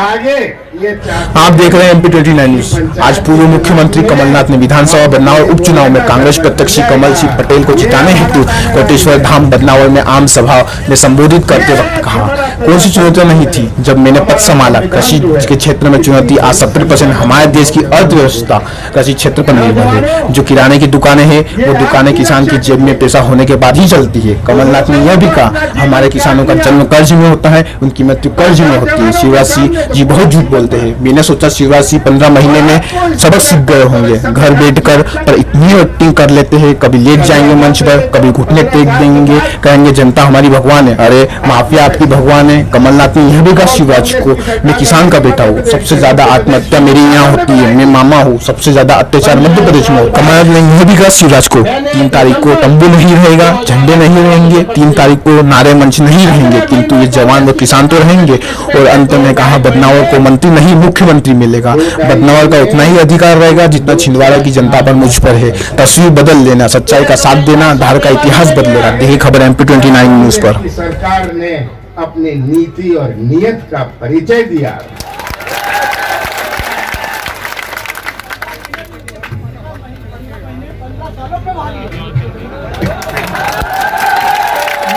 आगे ये आप देख रहे हैं MP 29 न्यूज। आज पूर्व मुख्यमंत्री कमलनाथ ने विधानसभा बदनावर उपचुनाव में कांग्रेस प्रत्याशी कमल सिंह पटेल को जिताने हेतु कोटेश्वर धाम बदनावर में आम सभा में संबोधित करते वक्त कहा, कौन सी चुनौतियां नहीं थी जब मैंने पद संभाला। कृषि के क्षेत्र में चुनौती आज 70% हमारे देश की अर्थव्यवस्था कृषि क्षेत्र पर निर्भर है। जो किराने की दुकानें हैं वो दुकानें किसान की जेब में पैसा होने के बाद ही चलती है। कमलनाथ ने यह भी कहा, हमारे किसानों का जन्म कर्ज में होता है, उनकी मृत्यु कर्ज में होती है। शिवराज सिंह जी बहुत झूठ बोलते हैं। मैंने सोचा शिवराज सिंह 15 महीने में सबक सीख गए होंगे। घर बैठकर पर इतनी एक्टिंग कर लेते हैं, कभी लेट जाएंगे मंच पर, कभी घुटने टेक देंगे, कहेंगे जनता हमारी भगवान है। अरे माफिया आपकी भगवान है। कमलनाथ ने यह भी कहा शिवराज को, मैं किसान का बेटा हूँ, सबसे ज्यादा आत्महत्या मेरे यहाँ होती है, मैं मामा हूँ, सबसे ज्यादा अत्याचार मध्य प्रदेश में। कमलनाथ ने यह भी कहा शिवराज को, 3 तारीख को तंबू नहीं रहेगा, झंडे नहीं रहेंगे, 3 तारीख को नारे मंच नहीं रहेंगे, किंतु ये जवान व किसान तो रहेंगे। और अंत में कहा, बदनावर को मंत्री नहीं मुख्यमंत्री मिलेगा। बदनावर का उतना ही अधिकार रहेगा जितना छिंदवाड़ा की जनता पर मुझ पर है। तस्वीर बदल लेना, सच्चाई का साथ देना, धार का इतिहास बदलेगा। देखिए खबर MP 29 न्यूज पर। सरकार ने अपनी नीति और नियत का परिचय दिया।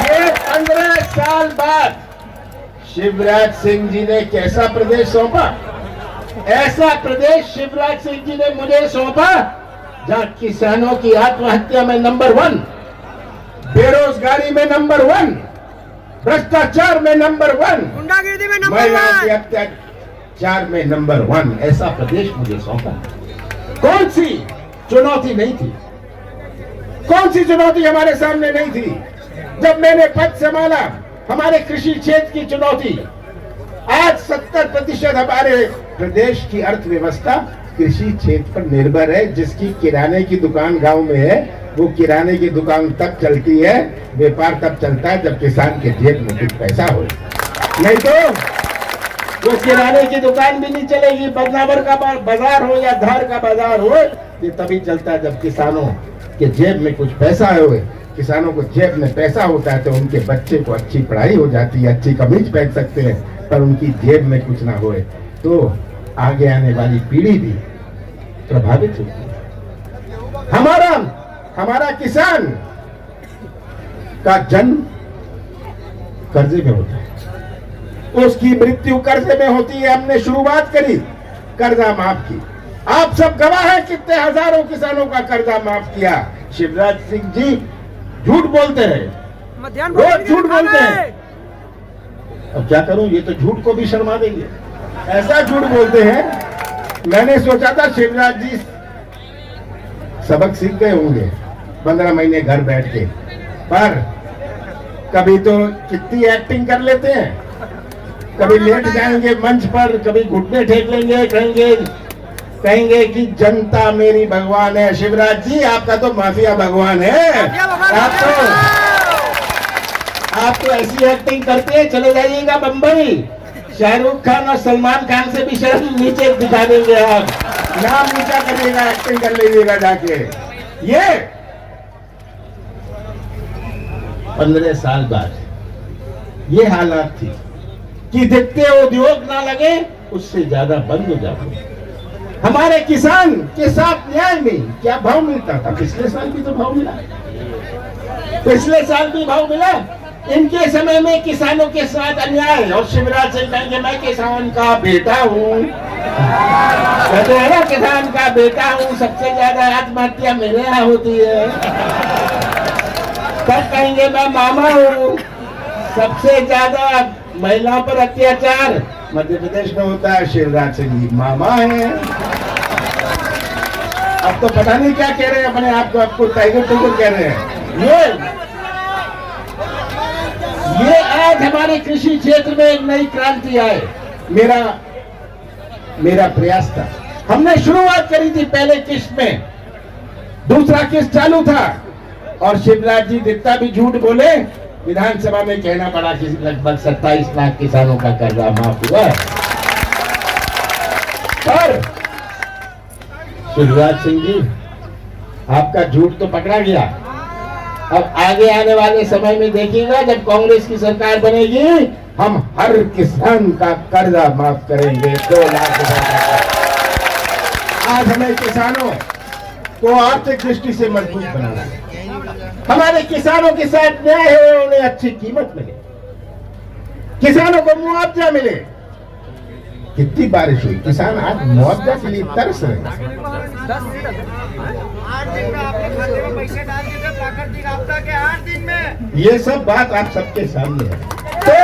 ये 15 साल बाद शिवराज सिंह जी ने कैसा प्रदेश सौंपा? ऐसा प्रदेश शिवराज सिंह जी ने मुझे सौंपा जहां किसानों की आत्महत्या में नंबर 1, बेरोजगारी में नंबर 1, भ्रष्टाचार में नंबर 1, गुंडागिरी में नंबर 1, महिलाओं के अत्याचार में नंबर 1, ऐसा प्रदेश मुझे सौंपा। कौन सी चुनौती नहीं थी? कौन सी चुनौती हमारे सामने नहीं थी जब मैंने पद संभाला? हमारे कृषि क्षेत्र की चुनौती। आज 70% हमारे प्रदेश की अर्थव्यवस्था कृषि क्षेत्र पर निर्भर है। जिसकी किराने की दुकान गांव में है, वो किराने की दुकान तब चलती है, व्यापार तब चलता है जब किसान के जेब में कुछ पैसा हो, नहीं तो वो किराने की दुकान भी नहीं चलेगी। बदनावर का बाजार हो या धार का बाजार हो, ये तभी चलता है जब किसानों के जेब में कुछ पैसा हो। किसानों को जेब में पैसा होता है तो उनके बच्चे को अच्छी पढ़ाई हो जाती है, अच्छी कमीज पहन सकते हैं। पर उनकी जेब में कुछ ना होए तो आगे आने वाली पीढ़ी भी प्रभावित होती है। हमारा किसान का जन्म कर्जे में होता है, उसकी मृत्यु कर्जे में होती है। हमने शुरुआत करी, कर्जा माफ की। आप सब गवाह हैं, कितने हजारों किसानों का कर्जा माफ किया। शिवराज सिंह जी झूठ बोलते हैं, रोज झूठ बोलते हैं। अब क्या करूं, ये तो झूठ को भी शर्मा देंगे, ऐसा झूठ बोलते हैं। मैंने सोचा था शिवराज जी सबक सीख गए होंगे 15 महीने घर बैठ के, पर कभी तो कितनी एक्टिंग कर लेते हैं। कभी लेट जाएंगे मंच पर, कभी घुटने टेक लेंगे, कहेंगे कि जनता मेरी भगवान है। शिवराज जी आपका तो माफिया भगवान है। आप तो ऐसी एक्टिंग करते हैं, चले जाइएगा बंबई, शाहरुख खान और सलमान खान से भी शर्म नीचे दिखा देंगे। आप नाम नीचा करिएगा, एक्टिंग कर लीजिएगा जाके। ये 15 साल बाद ये हालात थी कि जितने उद्योग ना लगे उससे ज्यादा बंद हो जाते। हमारे किसान के साथ न्याय नहीं। क्या भाव मिलता था? पिछले साल भी तो भाव मिला, पिछले साल भी भाव मिला। इनके समय में किसानों के साथ अन्याय। और शिवराज सिंह कहेंगे मैं किसान का बेटा हूँ, कहते हैं ना किसान का बेटा हूँ, सबसे ज्यादा आत्महत्या मेरे यहाँ होती है। तब कहेंगे मैं मामा हूँ, सबसे ज्यादा महिलाओं पर अत्याचार मध्य प्रदेश में होता है। शिवराज सिंह जी मामा है। अब तो पता नहीं क्या कह रहे हैं अपने आप को, आपको टाइगर टूगर कह रहे हैं। ये आज हमारे कृषि क्षेत्र में एक नई क्रांति आए। मेरा प्रयास था, हमने शुरुआत करी थी पहले किस्त में, दूसरा किस्त चालू था। और शिवराज जी जितना भी झूठ बोले, विधानसभा में कहना पड़ा कि लगभग 27 लाख किसानों का कर्जा माफ हुआ। पर शिवराज सिंह जी आपका झूठ तो पकड़ा गया। अब आगे आने वाले समय में देखिएगा, जब कांग्रेस की सरकार बनेगी हम हर किसान का कर्जा माफ करेंगे 2 लाख रुपए का। आज हमें किसानों को आर्थिक दृष्टि से मजबूत बनाना है। हमारे किसानों के साथ न्याय हो, उन्हें अच्छी कीमत मिले, किसानों को मुआवजा मिले। कितनी बारिश हुई, किसान आज मुआवजा के लिए तरस रहे हैं। 8 दिन में आपके खाते में पैसे डाल दिए थे, प्राकृतिक आपदा के 8 दिन में। ये सब बात आप सबके सामने है। तो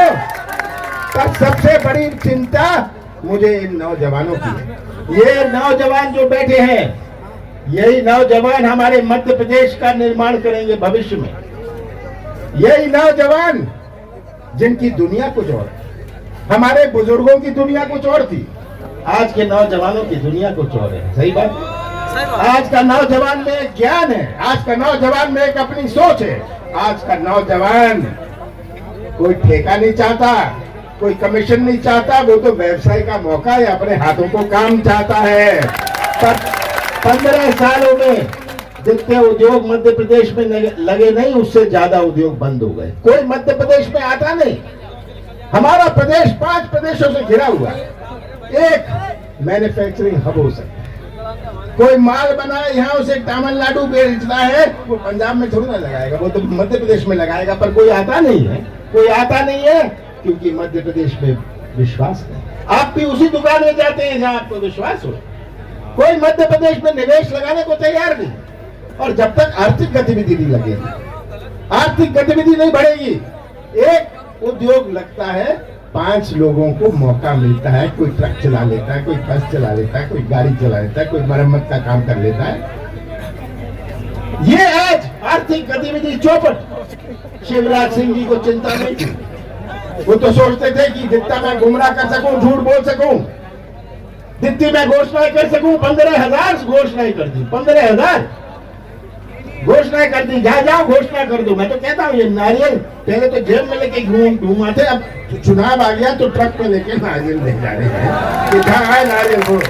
तब सबसे बड़ी चिंता मुझे इन नौजवानों की है। ये नौजवान जो बैठे हैं, यही नौजवान हमारे मध्य प्रदेश का निर्माण करेंगे भविष्य में। यही नौजवान जिनकी दुनिया कुछ और, हमारे बुजुर्गों की दुनिया कुछ और थी, आज के नौजवानों की दुनिया कुछ और है। सही बात है? आज का नौजवान में एक ज्ञान है, आज का नौजवान में एक अपनी सोच है। आज का नौजवान कोई ठेका नहीं चाहता, कोई कमीशन नहीं चाहता, वो तो व्यवसाय का मौका है, अपने हाथों को काम चाहता है। पर 15 सालों में जितने उद्योग मध्य प्रदेश में लगे नहीं, उससे ज्यादा उद्योग बंद हो गए। कोई मध्य प्रदेश में आता नहीं। हमारा प्रदेश 5 प्रदेशों से घिरा हुआ है। एक मैन्युफैक्चरिंग हब हो सकता है, कोई माल बनाए यहाँ उसे तमिलनाडु बेचना है, वो पंजाब में थोड़ी ना लगाएगा, वो तो मध्य प्रदेश में लगाएगा। पर कोई आता नहीं है, कोई आता नहीं है क्योंकि मध्य प्रदेश में विश्वास नहीं। आप भी उसी दुकान में जाते हैं जहां आपको विश्वास हो। कोई मध्य प्रदेश में निवेश लगाने को तैयार नहीं। और जब तक आर्थिक गतिविधि नहीं लगेगी, आर्थिक गतिविधि नहीं बढ़ेगी, एक उद्योग लगता है 5 लोगों को मौका मिलता है। कोई ट्रक चला लेता है, कोई बस चला लेता है, कोई गाड़ी चला लेता है, कोई मरम्मत का काम कर लेता है। ये आज आर्थिक गतिविधि चौपट। शिवराज सिंह जी को चिंता नहीं थी। वो तो सोचते थे कि जितना मैं गुमराह कर सकूं, झूठ बोल सकूं, जितनी मैं घोषणाएं कर सकूं। 15,000 घोषणाएं कर दी, 15,000 घोषणाएं कर दी। जहां जाओ घोषणा कर दो। मैं तो कहता हूँ ये नारियल पहले तो जेब में लेके घूमाते, अब चुनाव आ गया तो ट्रक में लेके नारियल ले जा रहे हैं कि जहां आए नारियल हो।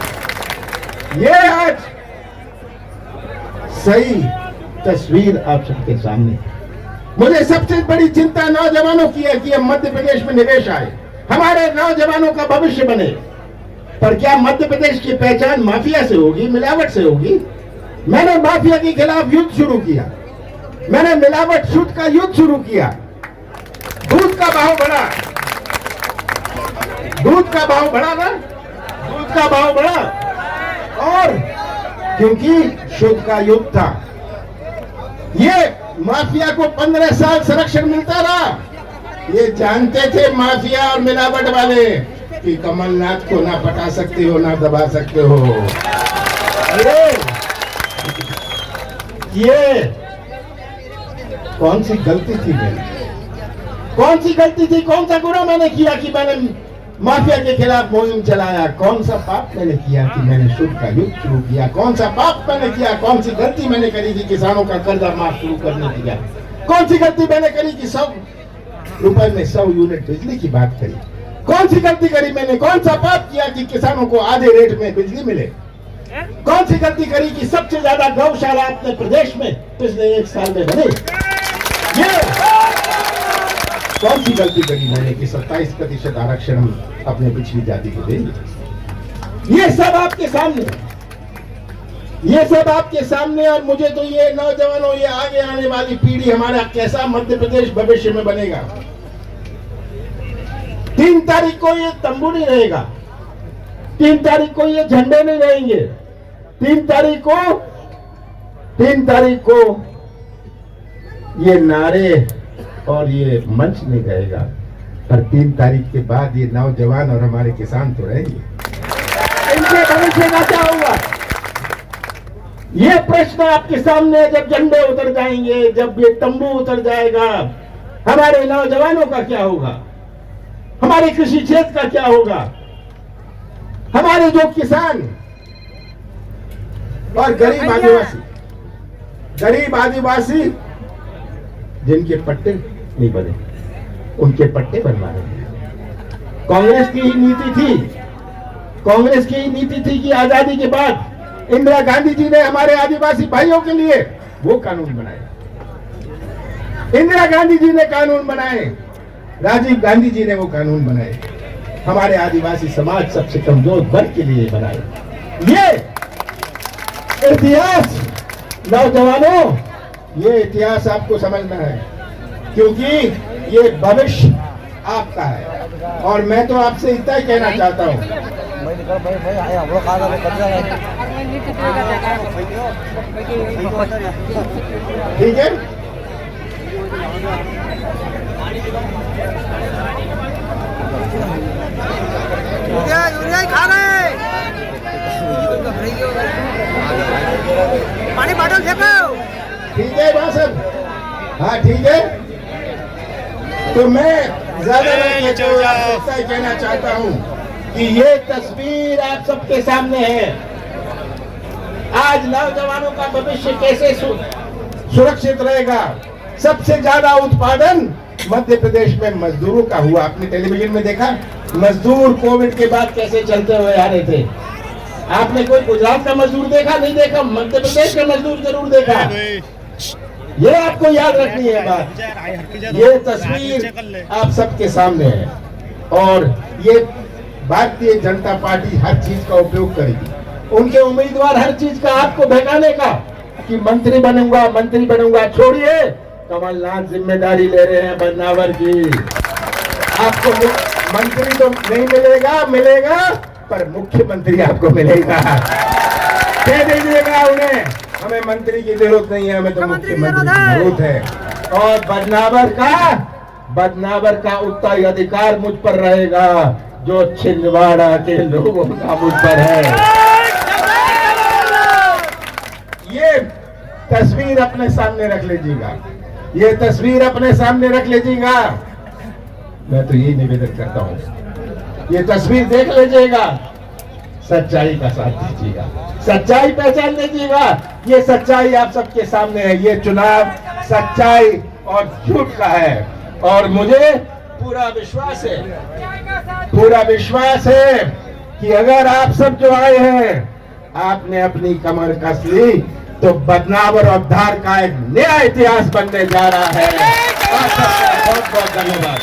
ये आज सही तस्वीर आप सबके सामने। मुझे सबसे बड़ी चिंता नौजवानों की है कि अब मध्य प्रदेश में निवेश आए, हमारे नौजवानों का भविष्य बने। पर क्या मध्य प्रदेश की पहचान माफिया से होगी, मिलावट से होगी? मैंने माफिया के खिलाफ युद्ध शुरू किया, मैंने मिलावट शुद्ध का युद्ध शुरू किया। दूध का भाव बढ़ा, दूध का भाव बढ़ा ना, दूध का भाव बढ़ा, और क्योंकि शुद्ध का युद्ध था। ये माफिया को 15 साल संरक्षण मिलता रहा। ये जानते थे माफिया और मिलावट वाले कि कमलनाथ को ना पटा सकते हो, ना दबा सकते हो। ये कौन सी गलती थी मेरी? कौन सी गलती थी, कौन सा गुनाह मैंने किया कि मैंने माफिया के खिलाफ मुहिम चलाया? कौन सा पाप मैंने किया कि मैंने शुद्ध का युद्ध शुरू किया? कौन सा पाप मैंने किया, कौन सी गलती मैंने करी थी किसानों का कर्जा माफ शुरू करने दिया? कौन सी गलती मैंने करी कि 100 रुपए में 100 यूनिट बिजली की बात करी? कौन सी गलती करी मैंने? कौन सा पाप किया कि किसानों को आधे रेट में बिजली मिले? कौन सी गलती करी कि सबसे ज्यादा गौशाला अपने प्रदेश में पिछले 1 साल में बने? ये कौन सी गलती करी मैंने कि 27% आरक्षण हम अपने पिछड़ी जाति को देंगे? ये सब आपके सामने, ये सब आपके सामने। और मुझे तो ये नौजवानों, ये आगे आने वाली पीढ़ी, हमारा कैसा मध्य प्रदेश भविष्य में बनेगा। 3 तारीख को ये तंबू नहीं रहेगा, 3 तारीख को ये झंडे नहीं रहेंगे, 3 तारीख को ये नारे और ये मंच नहीं रहेगा। पर 3 तारीख के बाद ये नौजवान और हमारे किसान तो रहेंगे। इनके भविष्य का क्या होगा? ये प्रश्न आपके सामने है। जब झंडे उतर जाएंगे, जब ये तंबू उतर जाएगा, हमारे नौजवानों का क्या होगा? हमारे कृषि क्षेत्र का क्या होगा? हमारे जो किसान और गरीब आदिवासी जिनके पट्टे नहीं बने, उनके पट्टे बनवाने हैं। कांग्रेस की ही नीति थी, कांग्रेस की ही नीति थी कि आजादी के बाद इंदिरा गांधी जी ने हमारे आदिवासी भाइयों के लिए वो कानून बनाए। इंदिरा गांधी जी ने कानून बनाए राजीव गांधी जी ने वो कानून बनाए, हमारे आदिवासी समाज सबसे कमजोर वर्ग के लिए बनाए। ये इतिहास नौजवानों, ये इतिहास आपको समझना है, क्योंकि ये भविष्य आपका है। और मैं तो आपसे इतना ही कहना चाहता हूँ, ठीक है? खा रहे पानी बॉटल फेंको। ठीक है बासर, हाँ ठीक है। तो मैं ज्यादा नहीं कहना चाहता हूँ कि ये तस्वीर आप सबके सामने है। आज नौजवानों का भविष्य कैसे सुरक्षित रहेगा। सबसे ज्यादा उत्पादन मध्य प्रदेश में मजदूरों का हुआ। आपने टेलीविजन में देखा मजदूर कोविड के बाद कैसे चलते हुए आ रहे थे। आपने कोई गुजरात का मजदूर देखा? नहीं देखा। मध्य प्रदेश का मजदूर जरूर देखा। ये आपको याद रखनी है बात। ये तस्वीर आप सबके सामने है और ये भारतीय जनता पार्टी हर चीज का उपयोग करेगी। उनके उम्मीदवार हर चीज का आपको बहकाने का कि मंत्री बनूंगा छोड़िए, कमलनाथ जिम्मेदारी ले रहे हैं बदनावर की। आपको मंत्री तो नहीं मिलेगा पर मुख्यमंत्री आपको मिलेगा। कह दीजिएगा उन्हें, हमें मंत्री की जरूरत नहीं है, हमें तो मुख्यमंत्री की जरूरत है। और बदनावर का उतना ही अधिकार मुझ पर रहेगा जो छिंदवाड़ा के लोगों का मुझ पर है। ये तस्वीर अपने सामने रख लीजिएगा, ये तस्वीर अपने सामने रख लीजिएगा। मैं तो यही निवेदन करता हूँ, ये तस्वीर देख लीजिएगा, सच्चाई का साथ दीजिएगा, सच्चाई पहचान लीजिएगा। ये सच्चाई आप सबके सामने है। ये चुनाव सच्चाई और झूठ का है और मुझे पूरा विश्वास है कि अगर आप सब जो आए हैं आपने अपनी कमर कस ली तो बदनावर और धार का एक नया इतिहास बनने जा रहा है। आप सबका बहुत बहुत धन्यवाद।